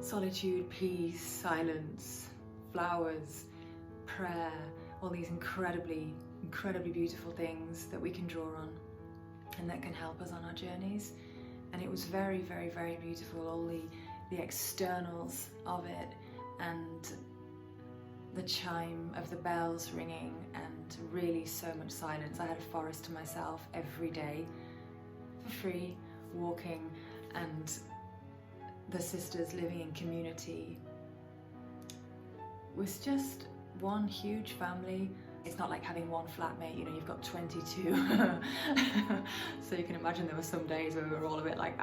Solitude, peace, silence, flowers, prayer, all these incredibly beautiful things that we can draw on and that can help us on our journeys. And it was very beautiful, all the externals of it, and the chime of the bells ringing, and really so much silence. I had a forest to myself every day for free, walking, and the sisters living in community was just one huge family. It's not like having one flatmate, you know, you've got 22. So you can imagine there were some days where we were all a bit like,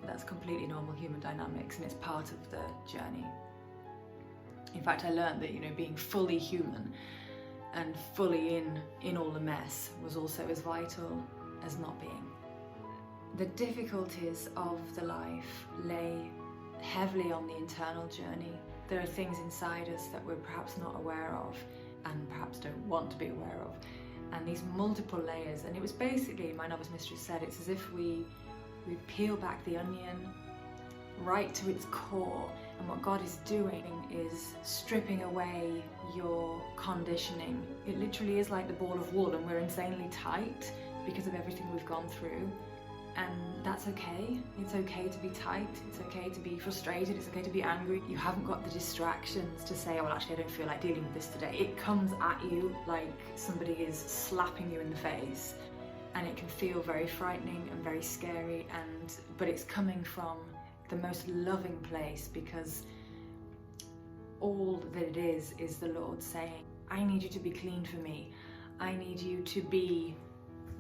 That's completely normal human dynamics, and it's part of the journey. In fact, I learned that, you know, being fully human and fully in all the mess was also as vital as not being. The difficulties of the life lay heavily on the internal journey. There are things inside us that we're perhaps not aware of and perhaps don't want to be aware of. And these multiple layers, and it was basically, my novice mistress said, it's as if we peel back the onion right to its core, and what God is doing is stripping away your conditioning. It literally is like the ball of wool, and we're insanely tight because of everything we've gone through. And that's okay. It's okay to be tight, it's okay to be frustrated, it's okay to be angry. You haven't got the distractions to say, oh, well, actually I don't feel like dealing with this today. It comes at you like somebody is slapping you in the face, and it can feel very frightening and very scary, but it's coming from the most loving place, because all that it is the Lord saying, I need you to be clean for me. I need you to be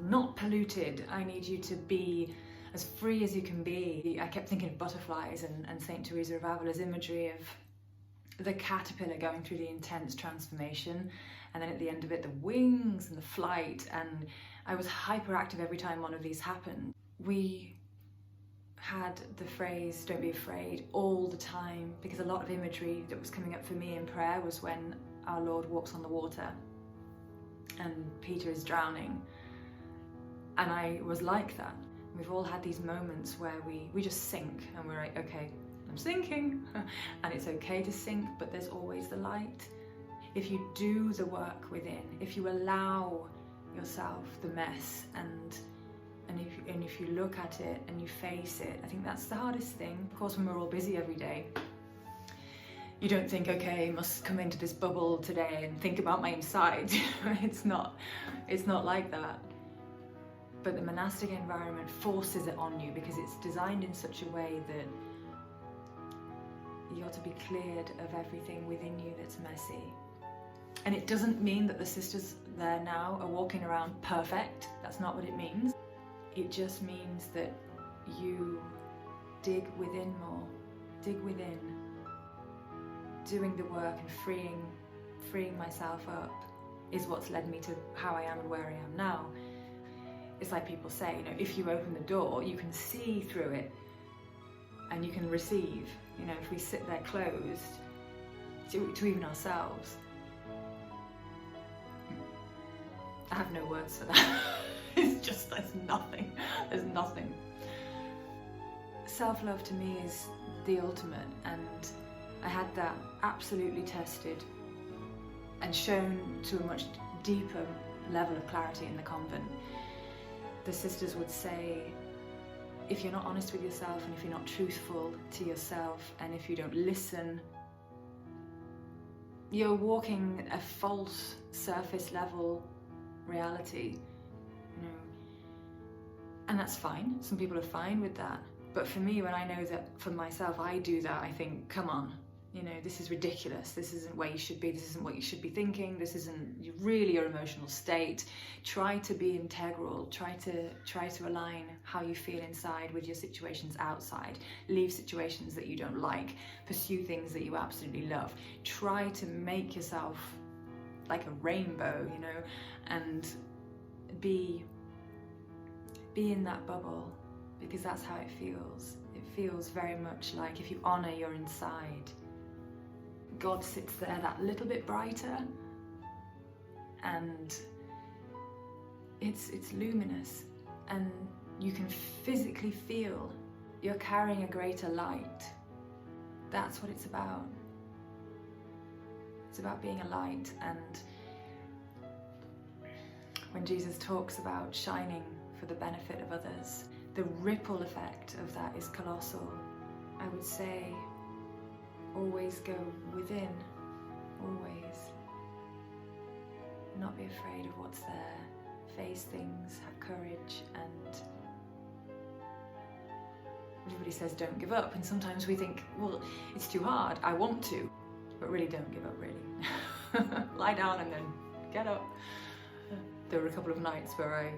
not polluted. I need you to be as free as you can be. I kept thinking of butterflies and St. Teresa of Avila's imagery of the caterpillar going through the intense transformation, and then at the end of it, the wings and the flight. And I was hyperactive every time one of these happened. We had the phrase, don't be afraid, all the time, because a lot of imagery that was coming up for me in prayer was when our Lord walks on the water and Peter is drowning. And I was like that. We've all had these moments where we just sink, and we're like, okay, I'm sinking. And it's okay to sink, but there's always the light. If you do the work within, if you allow yourself the mess, and if you look at it and you face it, I think that's the hardest thing. Of course, when we're all busy every day, you don't think, okay, I must come into this bubble today and think about my inside. It's not like that. But the monastic environment forces it on you, because it's designed in such a way that you're to be cleared of everything within you that's messy. And it doesn't mean that the sisters there now are walking around perfect. That's not what it means. It just means that you dig within more, dig within. Doing the work and freeing myself up is what's led me to how I am and where I am now. It's like people say, you know, if you open the door, you can see through it and you can receive. You know, if we sit there closed to even ourselves. I have no words for that. It's just, there's nothing. Self-love to me is the ultimate, and I had that absolutely tested and shown to a much deeper level of clarity in the convent. The sisters would say, if you're not honest with yourself, and if you're not truthful to yourself, and if you don't listen, you're walking a false surface level reality, you know. And that's fine. Some people are fine with that. But for me, when I know that for myself I do that, I think, come on, you know, this is ridiculous. This isn't where you should be. This isn't what you should be thinking. This isn't really your emotional state. Try to be integral. Try to align how you feel inside with your situations outside. Leave situations that you don't like. Pursue things that you absolutely love. Try to make yourself like a rainbow, you know, and be in that bubble, because that's how it feels. It feels very much like if you honor your inside, God sits there that little bit brighter, and it's luminous, and you can physically feel you're carrying a greater light. That's what it's about. It's about being a light, and when Jesus talks about shining for the benefit of others, the ripple effect of that is colossal. I would say always go within, always. Not be afraid of what's there, face things, have courage, and everybody says don't give up, and sometimes we think, well, it's too hard, I want to, but really don't give up, really. Lie down and then get up. There were a couple of nights where I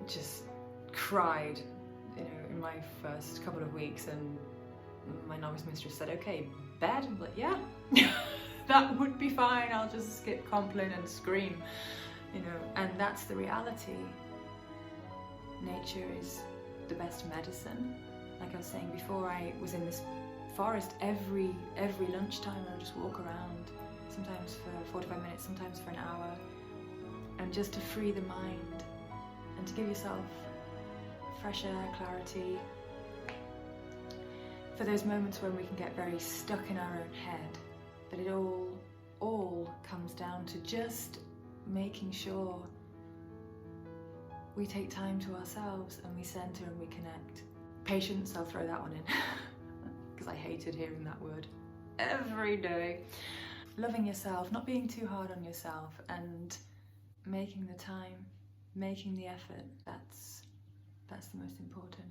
just cried, in my first couple of weeks, and my novice mistress said, okay, bed? I'm like, yeah, that would be fine, I'll just skip Compline and scream, and that's the reality. Nature is the best medicine. Like I was saying before, I was in this forest every lunchtime. I would just walk around, sometimes for 45 minutes, sometimes for an hour, and just to free the mind and to give yourself fresh air, clarity, for those moments when we can get very stuck in our own head. But it all comes down to just making sure we take time to ourselves and we center and we connect. Patience, I'll throw that one in, because I hated hearing that word every day. Loving yourself, not being too hard on yourself, and making the time, making the effort, that's the most important.